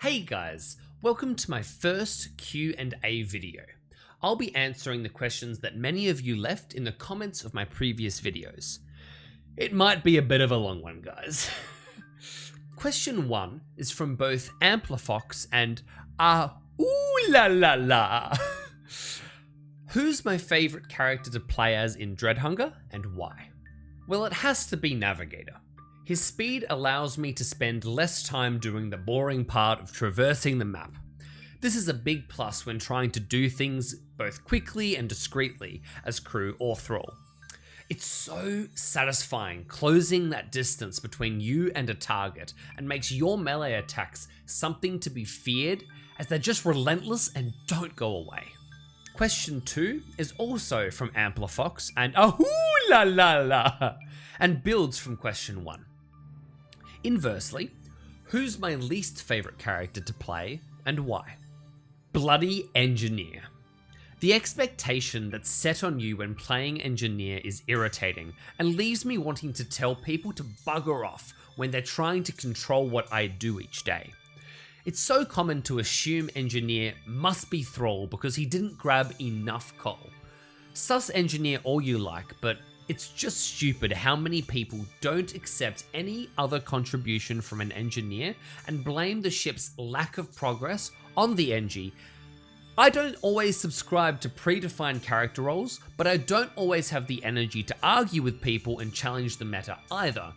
Hey guys, welcome to my first Q&A video. I'll be answering the questions that many of you left in the comments of my previous videos. It might be a bit of a long one, guys. Question 1 is from both Amplifox and ooh la la la. Who's my favourite character to play as in Dreadhunger and why? Well, it has to be Navigator. His speed allows me to spend less time doing the boring part of traversing the map. This is a big plus when trying to do things both quickly and discreetly as crew or Thrall. It's so satisfying closing that distance between you and a target and makes your melee attacks something to be feared as they're just relentless and don't go away. Question 2 is also from Amplifox and ooh la la la and builds from question 1. Inversely, who's my least favourite character to play and why? Bloody Engineer. The expectation that's set on you when playing Engineer is irritating and leaves me wanting to tell people to bugger off when they're trying to control what I do each day. It's so common to assume Engineer must be Thrall because he didn't grab enough coal. Sus Engineer all you like, but it's just stupid how many people don't accept any other contribution from an engineer and blame the ship's lack of progress on the Engie. I don't always subscribe to predefined character roles, but I don't always have the energy to argue with people and challenge the meta either.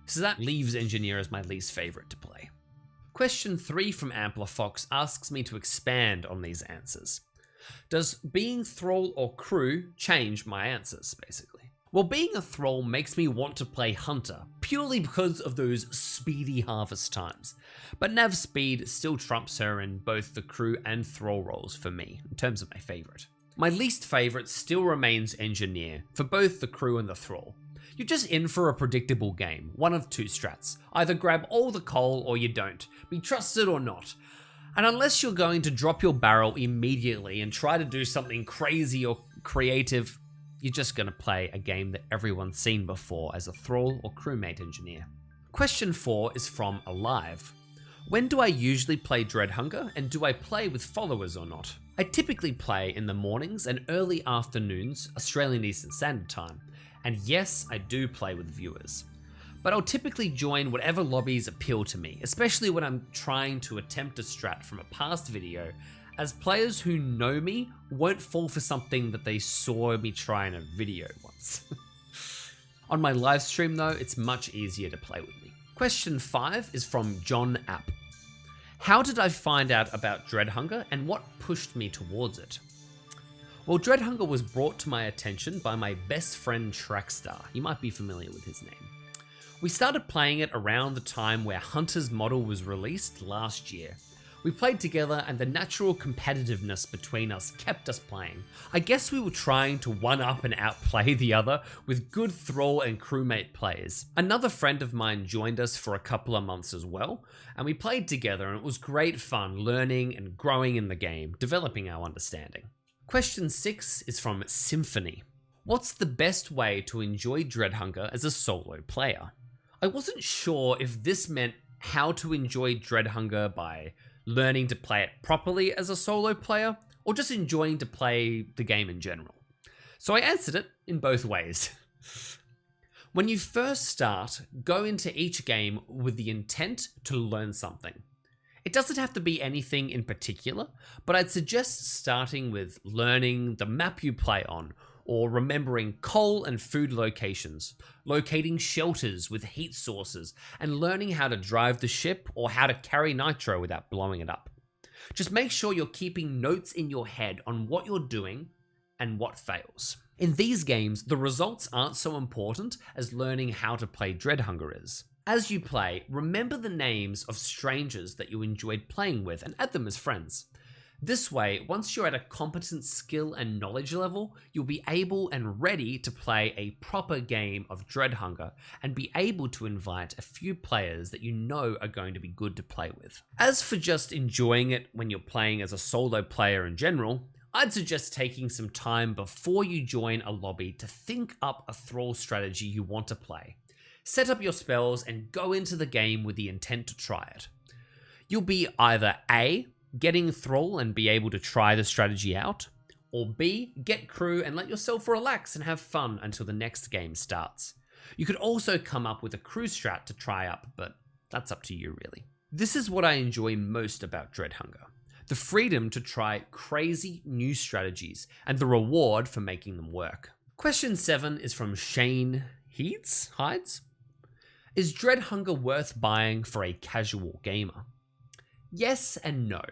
So that leaves Engineer as my least favourite to play. Question 3 from Amplifox asks me to expand on these answers. Does being Thrall or crew change my answers, basically? Well, being a Thrall makes me want to play Hunter, purely because of those speedy harvest times. But Nav speed still trumps her in both the crew and Thrall roles for me, in terms of my favourite. My least favourite still remains Engineer, for both the crew and the Thrall. You're just in for a predictable game, one of two strats. Either grab all the coal or you don't, be trusted or not. And unless you're going to drop your barrel immediately and try to do something crazy or creative, you're just going to play a game that everyone's seen before as a Thrall or crewmate Engineer. Question 4 is from Alive. When do I usually play Dreadhunger and do I play with followers or not? I typically play in the mornings and early afternoons, Australian Eastern Standard Time. And yes, I do play with viewers. But I'll typically join whatever lobbies appeal to me, especially when I'm trying to attempt a strat from a past video, as players who know me won't fall for something that they saw me try in a video once. On my live stream though, it's much easier to play with me. Question 5 is from John App. How did I find out about Dreadhunger and what pushed me towards it? Well, Dreadhunger was brought to my attention by my best friend Trackstar. You might be familiar with his name. We started playing it around the time where Hunter's model was released last year. We played together and the natural competitiveness between us kept us playing. I guess we were trying to one-up and outplay the other with good Thrall and crewmate players. Another friend of mine joined us for a couple of months as well, and we played together and it was great fun learning and growing in the game, developing our understanding. Question 6 is from Symphony. What's the best way to enjoy Dreadhunger as a solo player? I wasn't sure if this meant how to enjoy Dreadhunger by learning to play it properly as a solo player, or just enjoying to play the game in general. So I answered it in both ways. When you first start, go into each game with the intent to learn something. It doesn't have to be anything in particular, but I'd suggest starting with learning the map you play on, or remembering coal and food locations, locating shelters with heat sources, and learning how to drive the ship or how to carry nitro without blowing it up. Just make sure you're keeping notes in your head on what you're doing and what fails. In these games, the results aren't so important as learning how to play Dreadhunger is. As you play, remember the names of strangers that you enjoyed playing with and add them as friends. This way, once you're at a competent skill and knowledge level, you'll be able and ready to play a proper game of Dreadhunger and be able to invite a few players that you know are going to be good to play with. As for just enjoying it when you're playing as a solo player in general, I'd suggest taking some time before you join a lobby to think up a Thrall strategy you want to play. Set up your spells and go into the game with the intent to try it. You'll be either A, getting Thrall and be able to try the strategy out, or B, get crew and let yourself relax and have fun until the next game starts. You could also come up with a crew strat to try up, but that's up to you really. This is what I enjoy most about Dreadhunger. The freedom to try crazy new strategies and the reward for making them work. Question 7 is from Shane Hides. Is Dreadhunger worth buying for a casual gamer? Yes and no.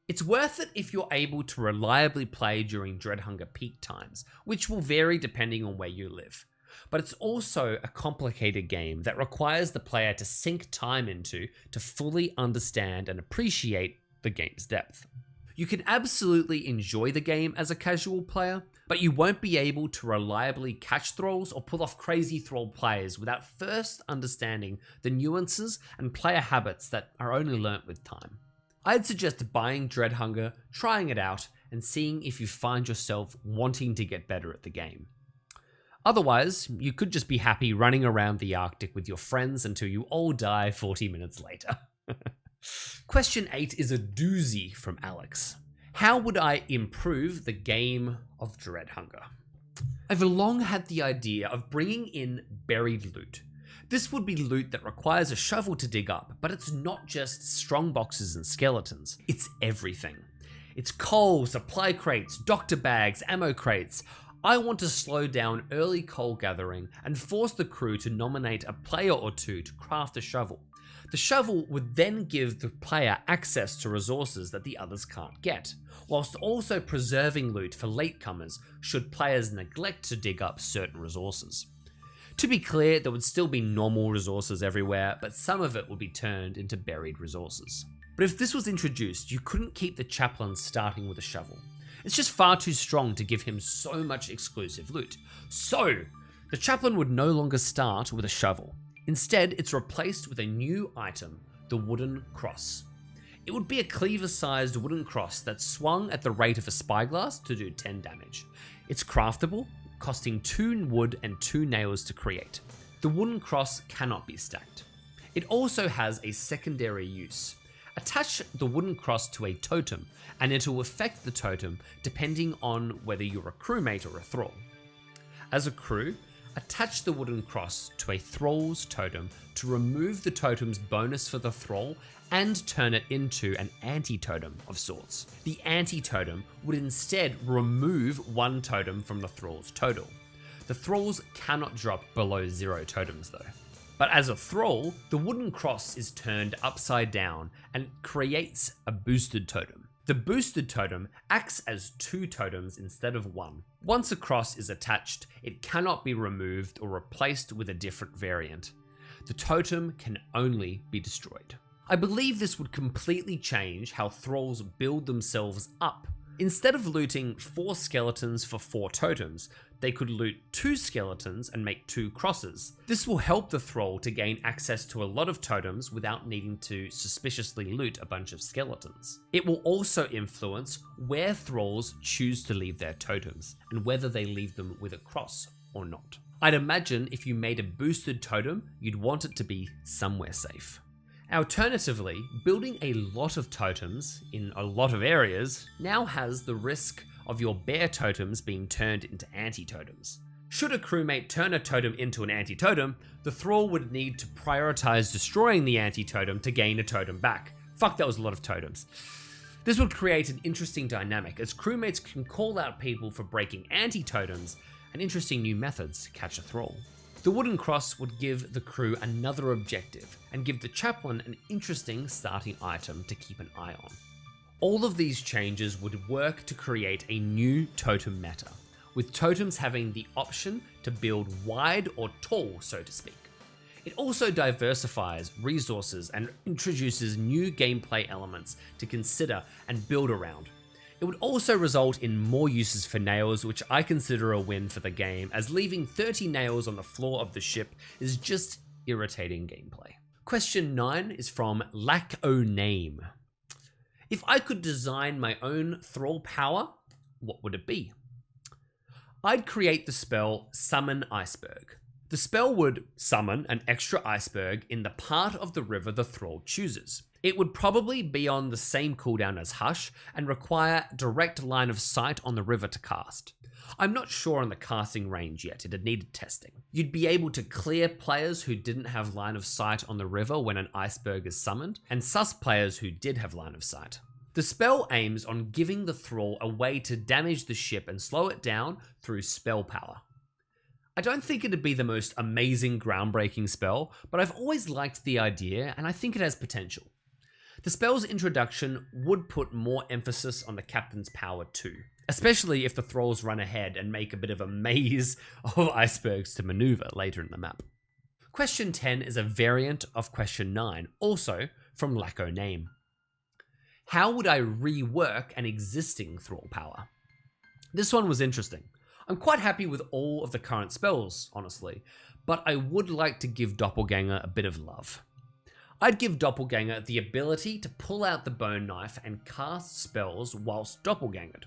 It's worth it if you're able to reliably play during Dreadhunger peak times, which will vary depending on where you live. But it's also a complicated game that requires the player to sink time into to fully understand and appreciate the game's depth. You can absolutely enjoy the game as a casual player, but you won't be able to reliably catch thralls or pull off crazy thrall plays without first understanding the nuances and player habits that are only learnt with time. I'd suggest buying Dreadhunger, trying it out, and seeing if you find yourself wanting to get better at the game. Otherwise, you could just be happy running around the Arctic with your friends until you all die 40 minutes later. Question 8 is a doozy from Alex. How would I improve the game of Dreadhunger? I've long had the idea of bringing in buried loot. This would be loot that requires a shovel to dig up, but it's not just strong boxes and skeletons, it's everything. It's coal, supply crates, doctor bags, ammo crates. I want to slow down early coal gathering and force the crew to nominate a player or two to craft a shovel. The shovel would then give the player access to resources that the others can't get, whilst also preserving loot for latecomers should players neglect to dig up certain resources. To be clear, there would still be normal resources everywhere, but some of it would be turned into buried resources. But if this was introduced, you couldn't keep the chaplain starting with a shovel. It's just far too strong to give him so much exclusive loot. So, the chaplain would no longer start with a shovel. Instead, it's replaced with a new item, the wooden cross. It would be a cleaver-sized wooden cross that swung at the rate of a spyglass to do 10 damage. It's craftable, costing 2 wood and 2 nails to create. The wooden cross cannot be stacked. It also has a secondary use. Attach the wooden cross to a totem, and it will affect the totem depending on whether you're a crewmate or a thrall. As a crew, attach the wooden cross to a thrall's totem to remove the totem's bonus for the thrall and turn it into an anti-totem of sorts. The anti-totem would instead remove 1 totem from the thrall's total. The thralls cannot drop below 0 totems though. But as a thrall, the wooden cross is turned upside down and creates a boosted totem. The boosted totem acts as 2 totems instead of 1. Once a cross is attached, it cannot be removed or replaced with a different variant. The totem can only be destroyed. I believe this would completely change how thralls build themselves up. Instead of looting 4 skeletons for 4 totems, they could loot 2 skeletons and make 2 crosses. This will help the thrall to gain access to a lot of totems without needing to suspiciously loot a bunch of skeletons. It will also influence where thralls choose to leave their totems, and whether they leave them with a cross or not. I'd imagine if you made a boosted totem, you'd want it to be somewhere safe. Alternatively, building a lot of totems in a lot of areas now has the risk of your bare totems being turned into anti-totems. Should a crewmate turn a totem into an anti-totem, the thrall would need to prioritize destroying the anti-totem to gain a totem back. Fuck, that was a lot of totems. This would create an interesting dynamic, as crewmates can call out people for breaking anti-totems and interesting new methods to catch a thrall. The wooden cross would give the crew another objective and give the chaplain an interesting starting item to keep an eye on. All of these changes would work to create a new totem meta, with totems having the option to build wide or tall, so to speak. It also diversifies resources and introduces new gameplay elements to consider and build around. It would also result in more uses for nails, which I consider a win for the game, as leaving 30 nails on the floor of the ship is just irritating gameplay. Question 9 is from Lack O Name. If I could design my own thrall power, what would it be? I'd create the spell Summon Iceberg. The spell would summon an extra iceberg in the part of the river the thrall chooses. It would probably be on the same cooldown as Hush and require direct line of sight on the river to cast. I'm not sure on the casting range yet, it had needed testing. You'd be able to clear players who didn't have line of sight on the river when an iceberg is summoned, and sus players who did have line of sight. The spell aims on giving the Thrall a way to damage the ship and slow it down through spell power. I don't think it'd be the most amazing groundbreaking spell, but I've always liked the idea and I think it has potential. The spell's introduction would put more emphasis on the captain's power too, especially if the Thralls run ahead and make a bit of a maze of icebergs to maneuver later in the map. Question 10 is a variant of question 9, also from Lacko Name. How would I rework an existing Thrall power? This one was interesting. I'm quite happy with all of the current spells, honestly, but I would like to give Doppelganger a bit of love. I'd give Doppelganger the ability to pull out the bone knife and cast spells whilst doppelgangered.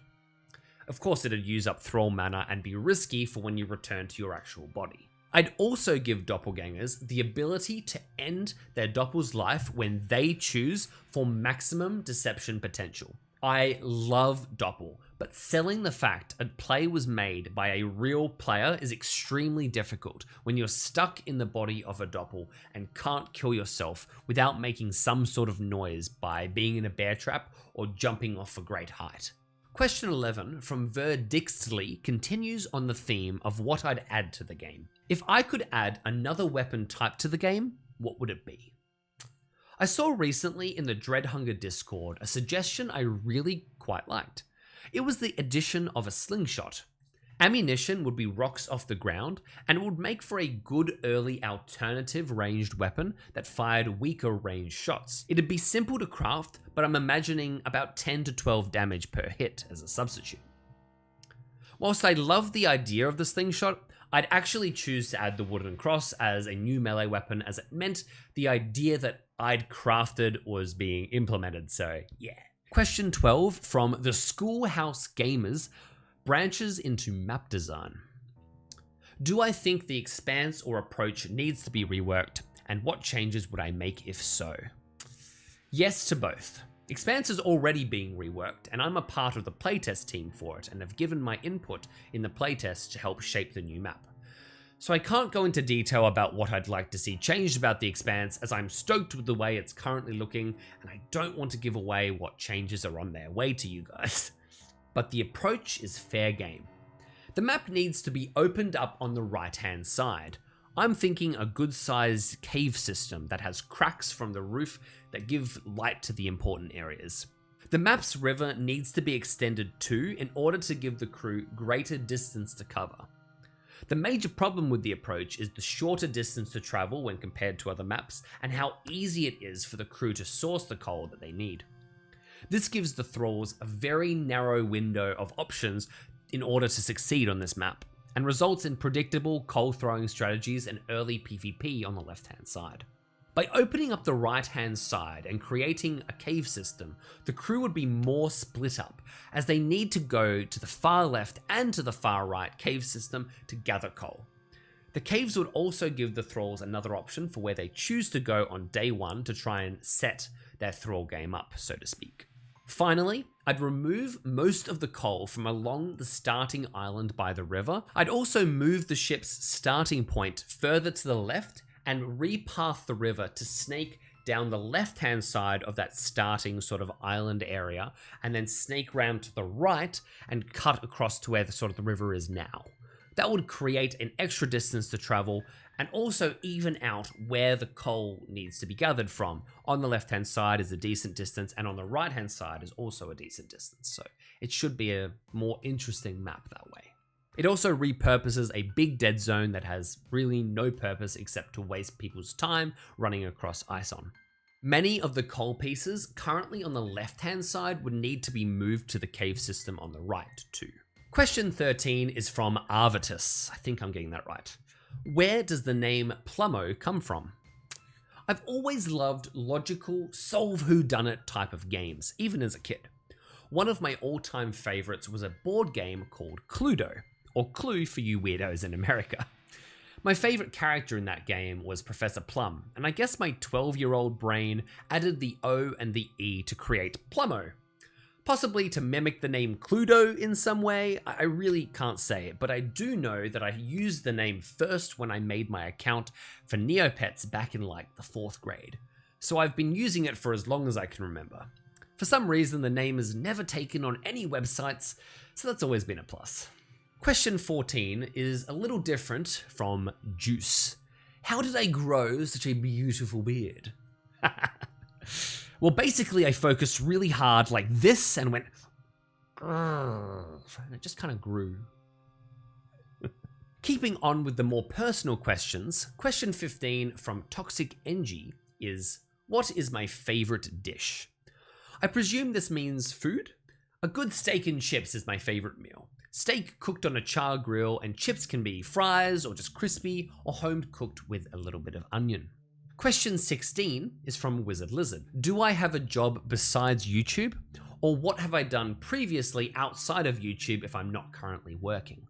Of course, it'd use up Thrall mana and be risky for when you return to your actual body. I'd also give doppelgangers the ability to end their doppel's life when they choose for maximum deception potential. I love doppel, but selling the fact a play was made by a real player is extremely difficult when you're stuck in the body of a doppel and can't kill yourself without making some sort of noise by being in a bear trap or jumping off a great height. Question 11 from Verdixtly continues on the theme of what I'd add to the game. If I could add another weapon type to the game, what would it be? I saw recently in the Dreadhunger Discord a suggestion I really quite liked. It was the addition of a slingshot. Ammunition would be rocks off the ground, and it would make for a good early alternative ranged weapon that fired weaker ranged shots. It'd be simple to craft, but I'm imagining about 10 to 12 damage per hit as a substitute. Whilst I love the idea of the slingshot, I'd actually choose to add the wooden cross as a new melee weapon, as it meant the idea that I'd crafted was being implemented, so yeah. Question 12 from the Schoolhouse Gamers branches into map design. Do I think the Expanse or approach needs to be reworked, and what changes would I make if so? Yes to both. Expanse is already being reworked, and I'm a part of the playtest team for it and have given my input in the playtest to help shape the new map. So I can't go into detail about what I'd like to see changed about the Expanse, as I'm stoked with the way it's currently looking, and I don't want to give away what changes are on their way to you guys. But the approach is fair game. The map needs to be opened up on the right-hand side. I'm thinking a good-sized cave system that has cracks from the roof that give light to the important areas. The map's river needs to be extended too in order to give the crew greater distance to cover. The major problem with the approach is the shorter distance to travel when compared to other maps, and how easy it is for the crew to source the coal that they need. This gives the Thralls a very narrow window of options in order to succeed on this map, and results in predictable coal throwing strategies and early PvP on the left hand side. By opening up the right hand side and creating a cave system, the crew would be more split up, as they need to go to the far left and to the far right cave system to gather coal. The caves would also give the Thralls another option for where they choose to go on day one to try and set their Thrall game up, so to speak. Finally, I'd remove most of the coal from along the starting island by the river. I'd also move the ship's starting point further to the left and repath the river to snake down the left-hand side of that starting sort of island area, and then snake round to the right and cut across to where the river is now. That would create an extra distance to travel and also even out where the coal needs to be gathered from. On the left-hand side is a decent distance, and on the right-hand side is also a decent distance, so it should be a more interesting map that way. It also repurposes a big dead zone that has really no purpose except to waste people's time running across ice on. Many of the coal pieces currently on the left-hand side would need to be moved to the cave system on the right too. Question 13 is from Arvitus. I think I'm getting that right. Where does the name Plumoe come from? I've always loved logical, solve whodunit type of games, even as a kid. One of my all-time favorites was a board game called Cluedo, or Clue for you weirdos in America. My favourite character in that game was Professor Plum, and I guess my 12-year-old brain added the O and the E to create Plumoe. Possibly to mimic the name Cluedo in some way, I really can't say it, but I do know that I used the name first when I made my account for Neopets back in like the 4th grade. So I've been using it for as long as I can remember. For some reason, the name is never taken on any websites, so that's always been a plus. Question 14 is a little different from Juice. How did I grow such a beautiful beard? Well, basically I focused really hard like this and went, and it just kind of grew. Keeping on with the more personal questions, question 15 from Toxic NG is, what is my favorite dish? I presume this means food? A good steak and chips is my favorite meal. Steak cooked on a char grill, and chips can be fries or just crispy or home cooked with a little bit of onion. Question 16 is from Wizard Lizard. Do I have a job besides YouTube? Or what have I done previously outside of YouTube if I'm not currently working?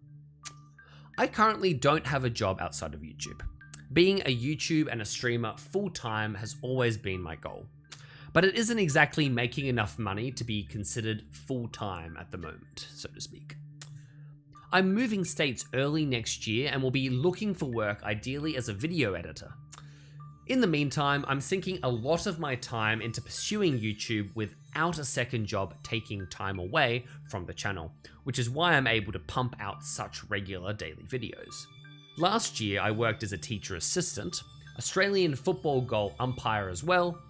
I currently don't have a job outside of YouTube. Being a YouTube and a streamer full-time has always been my goal. But it isn't exactly making enough money to be considered full-time at the moment, so to speak. I'm moving states early next year and will be looking for work ideally as a video editor. In the meantime, I'm sinking a lot of my time into pursuing YouTube without a second job taking time away from the channel, which is why I'm able to pump out such regular daily videos. Last year, I worked as a teacher assistant, Australian football goal umpire as well,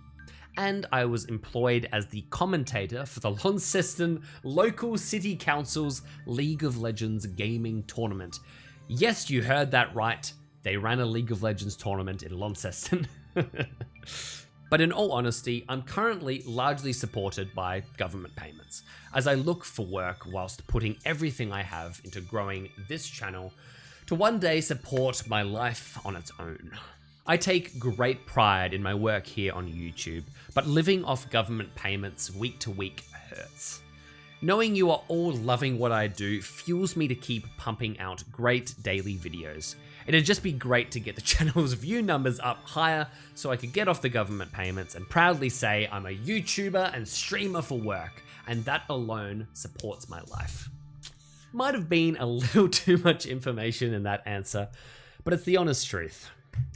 and I was employed as the commentator for the Launceston Local City Council's League of Legends gaming tournament. Yes, you heard that right. They ran a League of Legends tournament in Launceston. But in all honesty, I'm currently largely supported by government payments, as I look for work whilst putting everything I have into growing this channel to one day support my life on its own. I take great pride in my work here on YouTube, but living off government payments week to week hurts. Knowing you are all loving what I do fuels me to keep pumping out great daily videos. It'd just be great to get the channel's view numbers up higher so I could get off the government payments and proudly say I'm a YouTuber and streamer for work, and that alone supports my life. Might have been a little too much information in that answer, but it's the honest truth.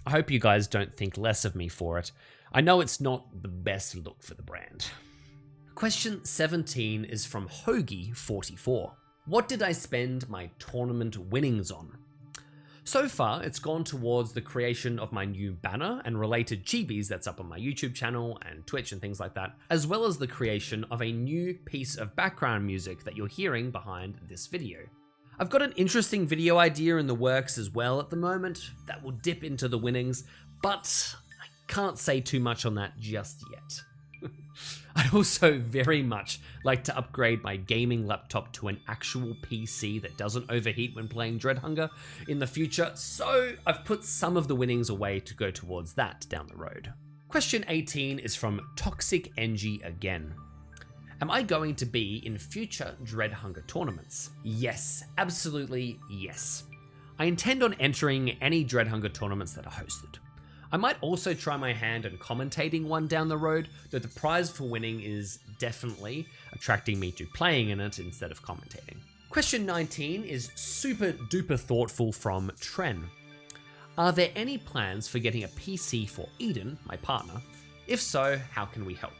I hope you guys don't think less of me for it. I know it's not the best look for the brand. Question 17 is from Hoagie44. What did I spend my tournament winnings on? So far, it's gone towards the creation of my new banner and related chibis that's up on my YouTube channel and Twitch and things like that, as well as the creation of a new piece of background music that you're hearing behind this video. I've got an interesting video idea in the works as well at the moment that will dip into the winnings, but I can't say too much on that just yet. I'd also very much like to upgrade my gaming laptop to an actual PC that doesn't overheat when playing Dreadhunger in the future, so I've put some of the winnings away to go towards that down the road. Question 18 is from Toxic NG again. Am I going to be in future Dreadhunger tournaments? Yes, absolutely yes. I intend on entering any Dreadhunger tournaments that are hosted. I might also try my hand at commentating one down the road, though the prize for winning is definitely attracting me to playing in it instead of commentating. Question 19 is super duper thoughtful from Tren. Are there any plans for getting a PC for Eden, my partner? If so, how can we help?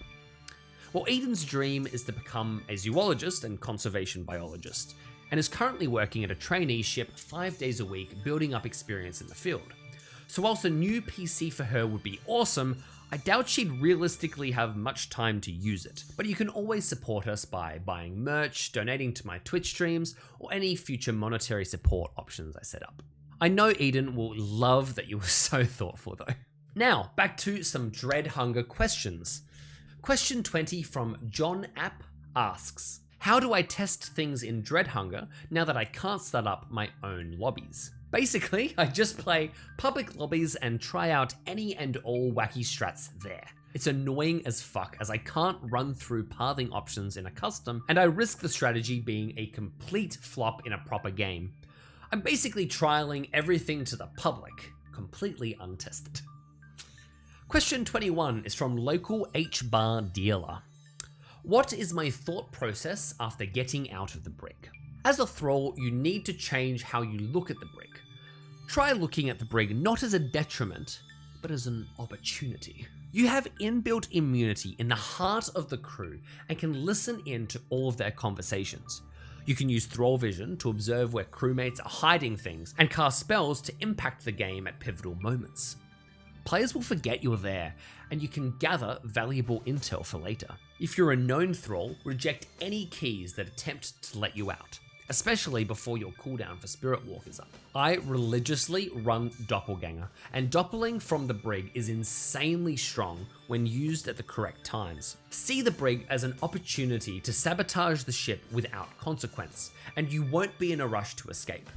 Well, Eden's dream is to become a zoologist and conservation biologist, and is currently working at a traineeship 5 days a week building up experience in the field. So whilst a new PC for her would be awesome, I doubt she'd realistically have much time to use it. But you can always support us by buying merch, donating to my Twitch streams, or any future monetary support options I set up. I know Eden will love that you were so thoughtful though. Now, back to some Dreadhunger questions. Question 20 from John App asks, how do I test things in Dreadhunger now that I can't start up my own lobbies? Basically, I just play public lobbies and try out any and all wacky strats there. It's annoying as fuck as I can't run through pathing options in a custom, and I risk the strategy being a complete flop in a proper game. I'm basically trialing everything to the public, completely untested. Question 21 is from local H-bar dealer. What is my thought process after getting out of the Brig? As a Thrall, you need to change how you look at the Brig. Try looking at the Brig not as a detriment, but as an opportunity. You have inbuilt immunity in the heart of the crew and can listen in to all of their conversations. You can use Thrall vision to observe where crewmates are hiding things and cast spells to impact the game at pivotal moments. Players will forget you're there, and you can gather valuable intel for later. If you're a known Thrall, reject any keys that attempt to let you out, especially before your cooldown for Spirit Walk is up. I religiously run Doppelganger, and doppling from the Brig is insanely strong when used at the correct times. See the Brig as an opportunity to sabotage the ship without consequence, and you won't be in a rush to escape.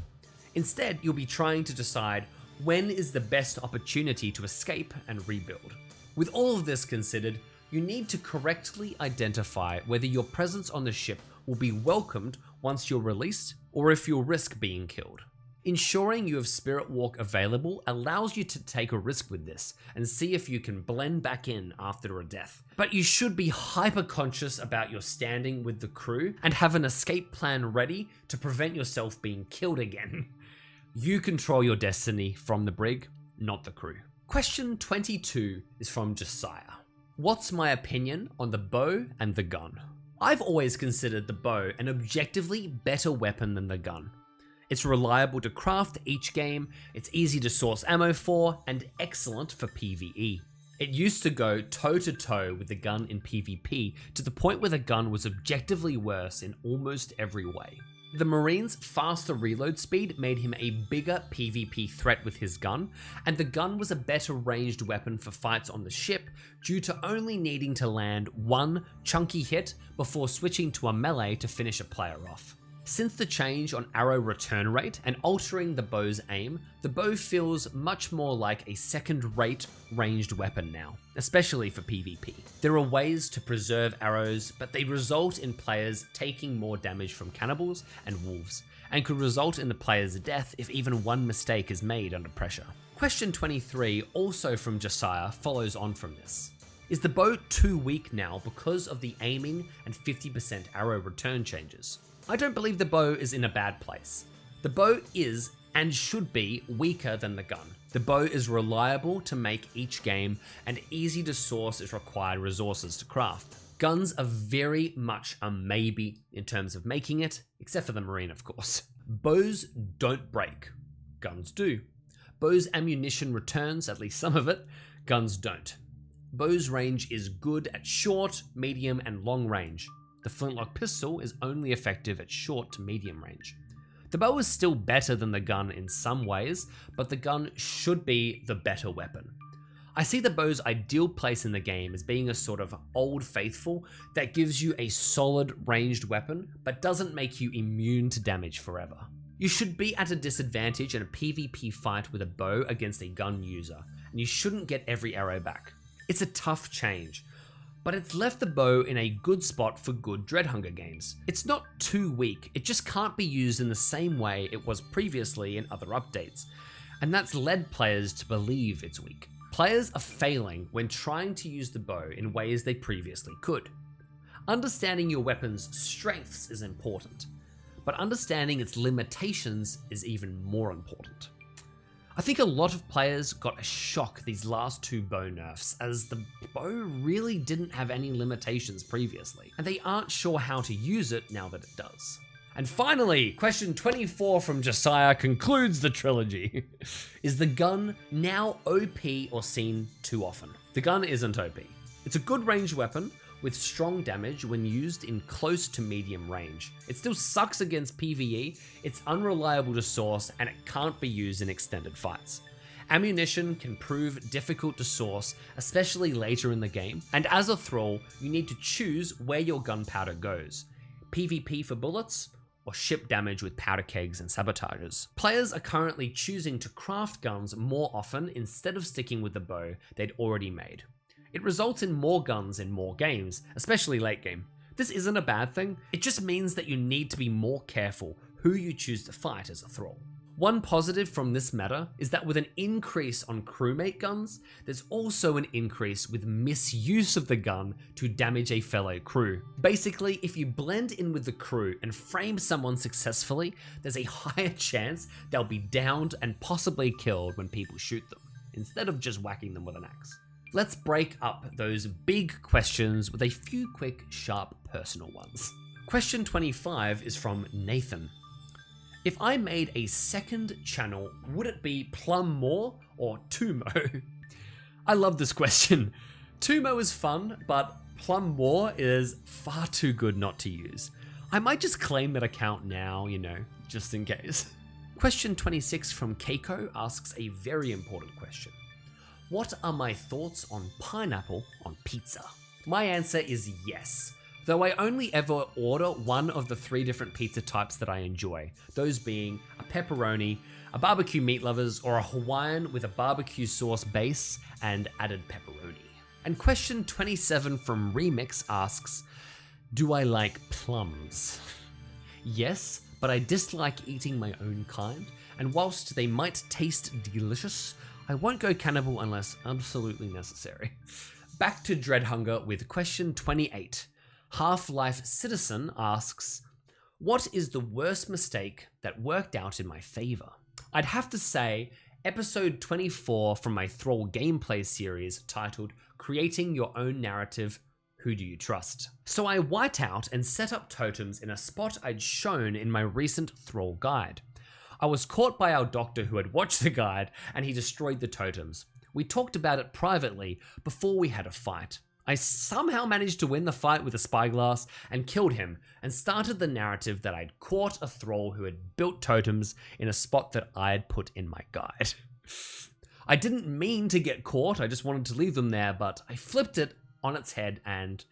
Instead, you'll be trying to decide when is the best opportunity to escape and rebuild. With all of this considered, you need to correctly identify whether your presence on the ship will be welcomed once you're released, or if you'll risk being killed. Ensuring you have Spirit Walk available allows you to take a risk with this and see if you can blend back in after a death. But you should be hyper conscious about your standing with the crew and have an escape plan ready to prevent yourself being killed again. You control your destiny from the Brig, not the crew. Question 22 is from Josiah. What's my opinion on the bow and the gun? I've always considered the bow an objectively better weapon than the gun. It's reliable to craft each game, it's easy to source ammo for, and excellent for PvE. It used to go toe to toe with the gun in PvP to the point where the gun was objectively worse in almost every way. The Marine's faster reload speed made him a bigger PvP threat with his gun, and the gun was a better ranged weapon for fights on the ship due to only needing to land one chunky hit before switching to a melee to finish a player off. Since the change on arrow return rate and altering the bow's aim, the bow feels much more like a second-rate ranged weapon now, especially for PvP. There are ways to preserve arrows, but they result in players taking more damage from cannibals and wolves, and could result in the player's death if even one mistake is made under pressure. Question 23, also from Josiah, follows on from this. Is the bow too weak now because of the aiming and 50% arrow return changes? I don't believe the bow is in a bad place. The bow is, and should be, weaker than the gun. The bow is reliable to make each game, and easy to source its required resources to craft. Guns are very much a maybe in terms of making it, except for the Marine of course. Bows don't break. Guns do. Bows' ammunition returns, at least some of it. Guns don't. Bow's range is good at short, medium, and long range. The flintlock pistol is only effective at short to medium range. The bow is still better than the gun in some ways, but the gun should be the better weapon. I see the bow's ideal place in the game as being a sort of old faithful that gives you a solid ranged weapon, but doesn't make you immune to damage forever. You should be at a disadvantage in a PvP fight with a bow against a gun user, and you shouldn't get every arrow back. It's a tough change, but it's left the bow in a good spot for good Dreadhunger games. It's not too weak, it just can't be used in the same way it was previously in other updates, and that's led players to believe it's weak. Players are failing when trying to use the bow in ways they previously could. Understanding your weapon's strengths is important, but understanding its limitations is even more important. I think a lot of players got a shock these last two bow nerfs, as the bow really didn't have any limitations previously, and they aren't sure how to use it now that it does. And finally, question 24 from Josiah concludes the trilogy. Is the gun now OP or seen too often? The gun isn't OP. It's a good ranged weapon with strong damage when used in close to medium range. It still sucks against PvE, it's unreliable to source, and it can't be used in extended fights. Ammunition can prove difficult to source, especially later in the game, and as a Thrall, you need to choose where your gunpowder goes. PvP for bullets, or ship damage with powder kegs and sabotages. Players are currently choosing to craft guns more often instead of sticking with the bow they'd already made. It results in more guns in more games, especially late game. This isn't a bad thing, it just means that you need to be more careful who you choose to fight as a Thrall. One positive from this matter is that with an increase on crewmate guns, there's also an increase with misuse of the gun to damage a fellow crew. Basically, if you blend in with the crew and frame someone successfully, there's a higher chance they'll be downed and possibly killed when people shoot them, instead of just whacking them with an axe. Let's break up those big questions with a few quick, sharp, personal ones. Question 25 is from Nathan. If I made a second channel, would it be Plumoe or Plumoe? I love this question. Plumoe is fun, but Plumoe is far too good not to use. I might just claim that account now, just in case. Question 26 from Keiko asks a very important question. What are my thoughts on pineapple on pizza? My answer is yes. Though I only ever order one of the 3 different pizza types that I enjoy, those being a pepperoni, a barbecue meat lovers, or a Hawaiian with a barbecue sauce base and added pepperoni. And question 27 from Remix asks, do I like plums? Yes, but I dislike eating my own kind, and whilst they might taste delicious, I won't go cannibal unless absolutely necessary. Back to Dreadhunger with question 28. Half-Life Citizen asks, what is the worst mistake that worked out in my favor? I'd have to say episode 24 from my Thrall gameplay series titled Creating Your Own Narrative, Who Do You Trust? So I white out and set up totems in a spot I'd shown in my recent Thrall guide. I was caught by our doctor who had watched the guide and he destroyed the totems. We talked about it privately before we had a fight. I somehow managed to win the fight with a spyglass and killed him and started the narrative that I'd caught a thrall who had built totems in a spot that I had put in my guide. I didn't mean to get caught, I just wanted to leave them there, but I flipped it on its head and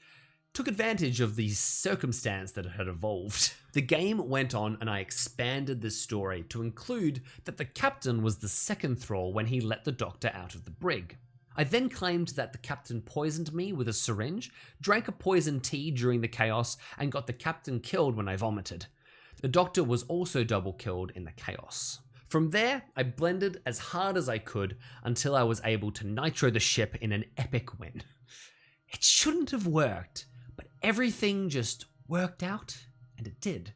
took advantage of the circumstance that had evolved. The game went on and I expanded this story to include that the captain was the second thrall when he let the doctor out of the brig. I then claimed that the captain poisoned me with a syringe, drank a poison tea during the chaos, and got the captain killed when I vomited. The doctor was also double killed in the chaos. From there, I blended as hard as I could until I was able to nitro the ship in an epic win. It shouldn't have worked, but everything just worked out, and it did.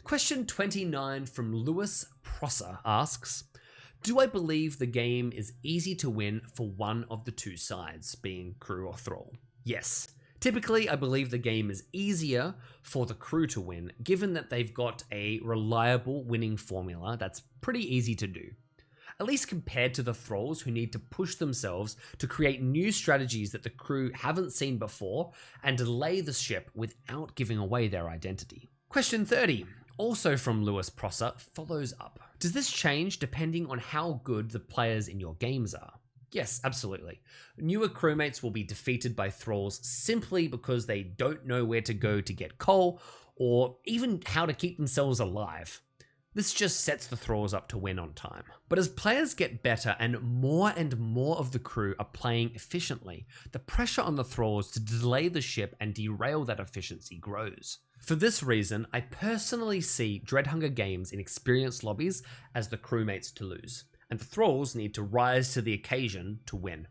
Question 29 from Lewis Prosser asks, do I believe the game is easy to win for one of the 2 sides, being crew or thrall? Yes. Typically, I believe the game is easier for the crew to win, given that they've got a reliable winning formula that's pretty easy to do. At least compared to the thralls who need to push themselves to create new strategies that the crew haven't seen before and delay the ship without giving away their identity. Question 30, also from Lewis Prosser, follows up. Does this change depending on how good the players in your games are? Yes, absolutely. Newer crewmates will be defeated by thralls simply because they don't know where to go to get coal or even how to keep themselves alive. This just sets the thralls up to win on time. But as players get better and more of the crew are playing efficiently, the pressure on the thralls to delay the ship and derail that efficiency grows. For this reason, I personally see Dreadhunger games in experienced lobbies as the crewmates to lose, and the thralls need to rise to the occasion to win.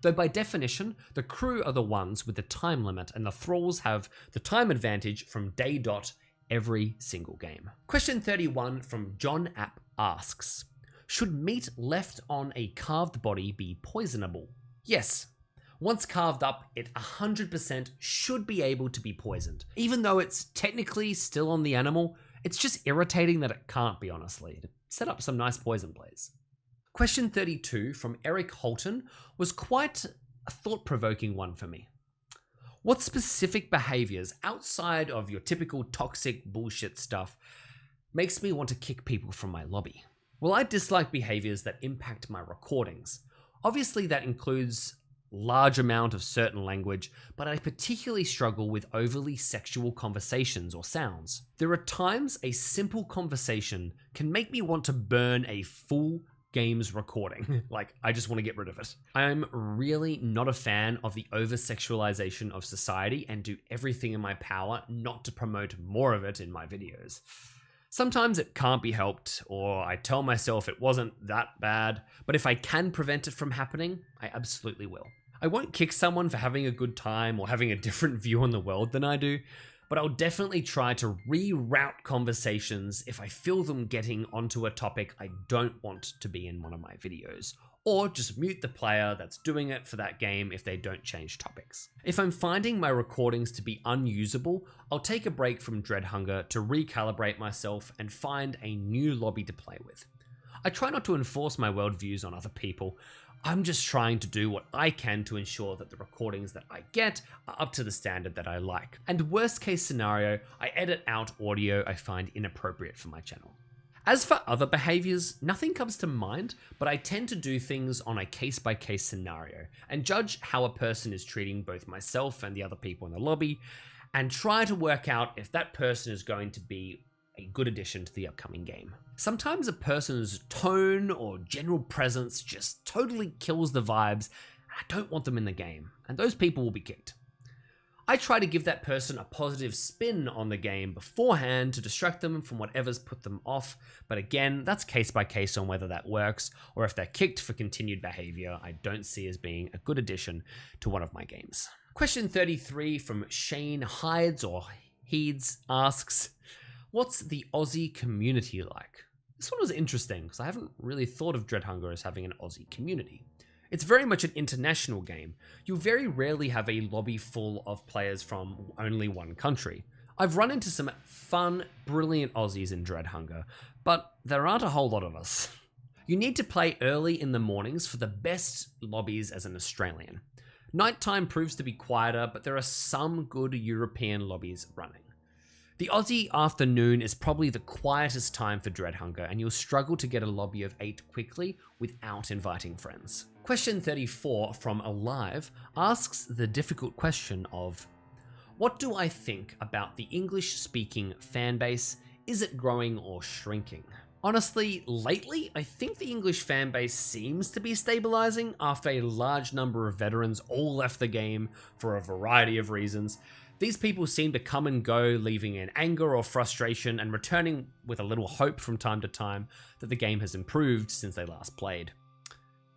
Though by definition, the crew are the ones with the time limit and the thralls have the time advantage from day dot every single game. Question 31 from John App asks, should meat left on a carved body be poisonable? Yes. Once carved up, it 100% should be able to be poisoned. Even though it's technically still on the animal, it's just irritating that it can't be, honestly. To set up some nice poison plays. Question 32 from Eric Holton was quite a thought-provoking one for me. What specific behaviors outside of your typical toxic bullshit stuff makes me want to kick people from my lobby? Well, I dislike behaviors that impact my recordings. Obviously, that includes large amount of certain language, but I particularly struggle with overly sexual conversations or sounds. There are times a simple conversation can make me want to burn a full game's recording. Like, I just want to get rid of it. I'm really not a fan of the over-sexualization of society and do everything in my power not to promote more of it in my videos. Sometimes it can't be helped, or I tell myself it wasn't that bad, but if I can prevent it from happening, I absolutely will. I won't kick someone for having a good time or having a different view on the world than I do, but I'll definitely try to reroute conversations if I feel them getting onto a topic I don't want to be in one of my videos, or just mute the player that's doing it for that game if they don't change topics. If I'm finding my recordings to be unusable, I'll take a break from Dreadhunger to recalibrate myself and find a new lobby to play with. I try not to enforce my worldviews on other people. I'm just trying to do what I can to ensure that the recordings that I get are up to the standard that I like. And worst case scenario, I edit out audio I find inappropriate for my channel. As for other behaviors, nothing comes to mind, but I tend to do things on a case-by-case scenario and judge how a person is treating both myself and the other people in the lobby, and try to work out if that person is going to be a good addition to the upcoming game. Sometimes a person's tone or general presence just totally kills the vibes, and I don't want them in the game, and those people will be kicked. I try to give that person a positive spin on the game beforehand to distract them from whatever's put them off, but again, that's case by case on whether that works, or if they're kicked for continued behavior I don't see as being a good addition to one of my games. Question 33 from Shane Hides or Heeds asks, what's the Aussie community like? This one was interesting because I haven't really thought of Dreadhunger as having an Aussie community. It's very much an international game. You'll very rarely have a lobby full of players from only one country. I've run into some fun, brilliant Aussies in Dreadhunger, but there aren't a whole lot of us. You need to play early in the mornings for the best lobbies as an Australian. Nighttime proves to be quieter, but there are some good European lobbies running. The Aussie afternoon is probably the quietest time for Dreadhunger, and you'll struggle to get a lobby of 8 quickly without inviting friends. Question 34 from Alive asks the difficult question of, what do I think about the English-speaking fanbase? Is it growing or shrinking? Honestly, lately, I think the English fanbase seems to be stabilizing after a large number of veterans all left the game for a variety of reasons. These people seem to come and go, leaving in anger or frustration and returning with a little hope from time to time that the game has improved since they last played.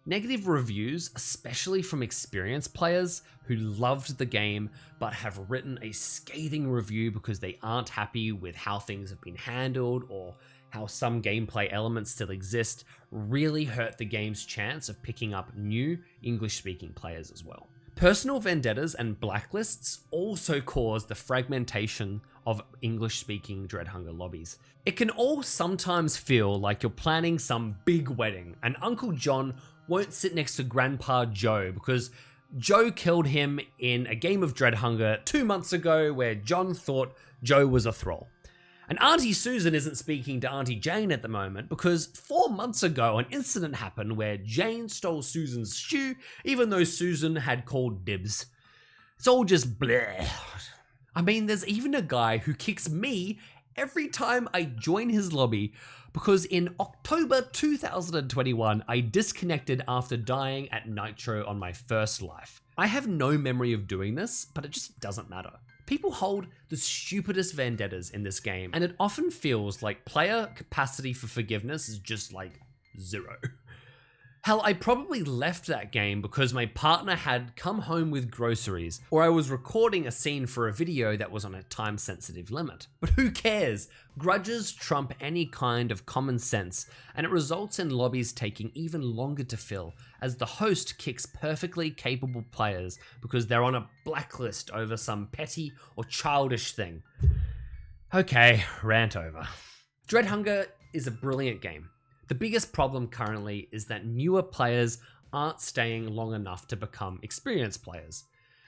Negative reviews, especially from experienced players who loved the game but have written a scathing review because they aren't happy with how things have been handled or how some gameplay elements still exist, really hurt the game's chance of picking up new English-speaking players as well. Personal vendettas and blacklists also cause the fragmentation of English-speaking Dreadhunger lobbies. It can all sometimes feel like you're planning some big wedding and Uncle John won't sit next to Grandpa Joe because Joe killed him in a game of Dreadhunger 2 months ago where John thought Joe was a Thrall. And Auntie Susan isn't speaking to Auntie Jane at the moment because 4 months ago an incident happened where Jane stole Susan's shoe even though Susan had called dibs. It's all just bleh. I mean, there's even a guy who kicks me every time I join his lobby because in October 2021 I disconnected after dying at Nitro on my first life. I have no memory of doing this, but it just doesn't matter. People hold the stupidest vendettas in this game, and it often feels like player capacity for forgiveness is just like 0. Hell, I probably left that game because my partner had come home with groceries, or I was recording a scene for a video that was on a time-sensitive limit. But who cares? Grudges trump any kind of common sense, and it results in lobbies taking even longer to fill, as the host kicks perfectly capable players because they're on a blacklist over some petty or childish thing. Okay, rant over. Dreadhunger is a brilliant game. The biggest problem currently is that newer players aren't staying long enough to become experienced players.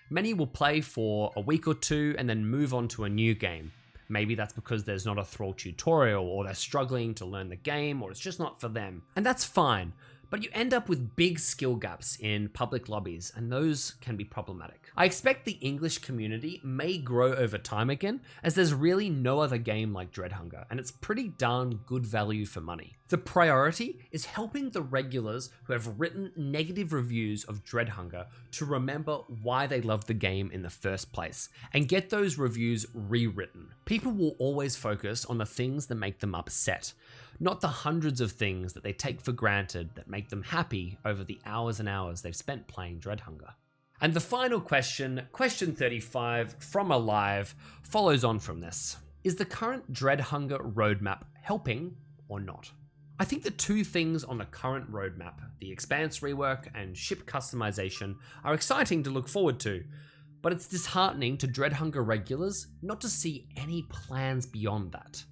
Many will play for a week or 2 and then move on to a new game. Maybe that's because there's not a Thrall tutorial, or they're struggling to learn the game, or it's just not for them. And that's fine, but you end up with big skill gaps in public lobbies, and those can be problematic. I expect the English community may grow over time again, as there's really no other game like Dreadhunger, and it's pretty darn good value for money. The priority is helping the regulars who have written negative reviews of Dreadhunger to remember why they love the game in the first place, and get those reviews rewritten. People will always focus on the things that make them upset, not the hundreds of things that they take for granted that make them happy over the hours and hours they've spent playing Dreadhunger. And the final question, question 35 from Alive, follows on from this. Is the current Dreadhunger roadmap helping or not? I think the two things on the current roadmap, the Expanse rework and ship customization, are exciting to look forward to, but it's disheartening to Dreadhunger regulars not to see any plans beyond that.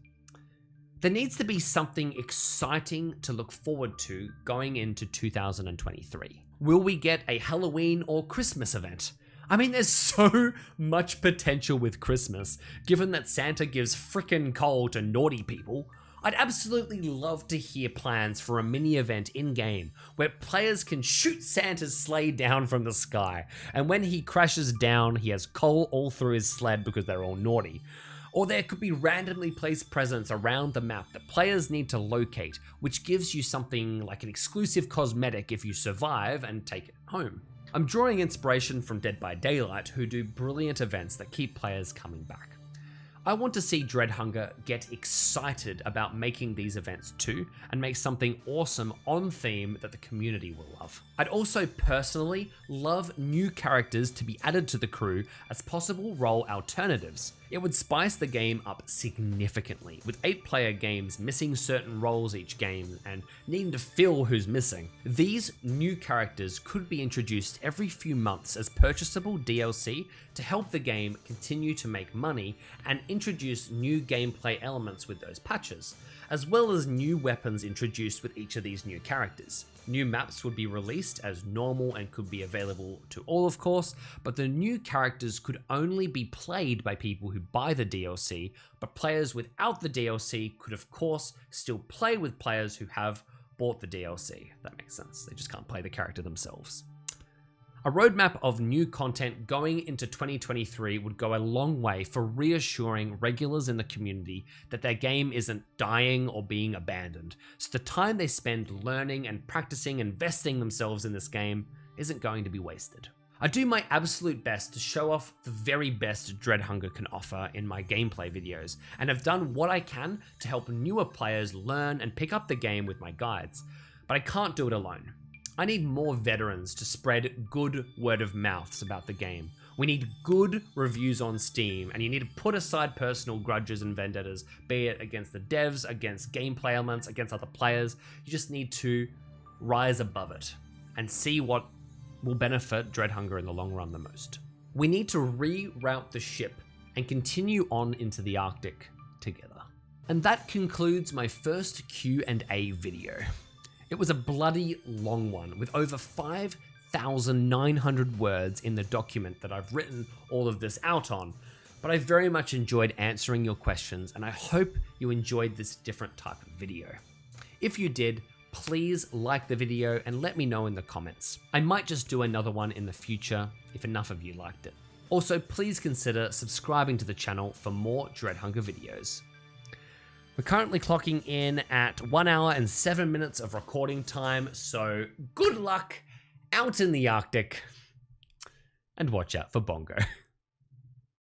There needs to be something exciting to look forward to going into 2023. Will we get a Halloween or Christmas event? I mean, there's so much potential with Christmas, given that Santa gives frickin' coal to naughty people. I'd absolutely love to hear plans for a mini event in-game where players can shoot Santa's sleigh down from the sky, and when he crashes down, he has coal all through his sled because they're all naughty. Or there could be randomly placed presents around the map that players need to locate, which gives you something like an exclusive cosmetic if you survive and take it home. I'm drawing inspiration from Dead by Daylight, who do brilliant events that keep players coming back. I want to see Dreadhunger get excited about making these events too, and make something awesome on theme that the community will love. I'd also personally love new characters to be added to the crew as possible role alternatives. It would spice the game up significantly, with 8-player games missing certain roles each game and needing to fill who's missing. These new characters could be introduced every few months as purchasable DLC to help the game continue to make money and introduce new gameplay elements with those patches, as well as new weapons introduced with each of these new characters. New maps would be released as normal and could be available to all, of course, but the new characters could only be played by people who buy the DLC, but players without the DLC could, of course, still play with players who have bought the DLC. That makes sense. They just can't play the character themselves. A roadmap of new content going into 2023 would go a long way for reassuring regulars in the community that their game isn't dying or being abandoned, so the time they spend learning and practicing and investing themselves in this game isn't going to be wasted. I do my absolute best to show off the very best Dreadhunger can offer in my gameplay videos, and have done what I can to help newer players learn and pick up the game with my guides, but I can't do it alone. I need more veterans to spread good word of mouths about the game. We need good reviews on Steam, and you need to put aside personal grudges and vendettas, be it against the devs, against gameplay elements, against other players. You just need to rise above it and see what will benefit Dreadhunger in the long run the most. We need to reroute the ship and continue on into the Arctic together. And that concludes my first Q&A video. It was a bloody long one, with over 5,900 words in the document that I've written all of this out on, but I very much enjoyed answering your questions, and I hope you enjoyed this different type of video. If you did, please like the video and let me know in the comments. I might just do another one in the future if enough of you liked it. Also, please consider subscribing to the channel for more Dreadhunger videos. We're currently clocking in at 1 hour and 7 minutes of recording time, so good luck out in the Arctic, and watch out for Bongo.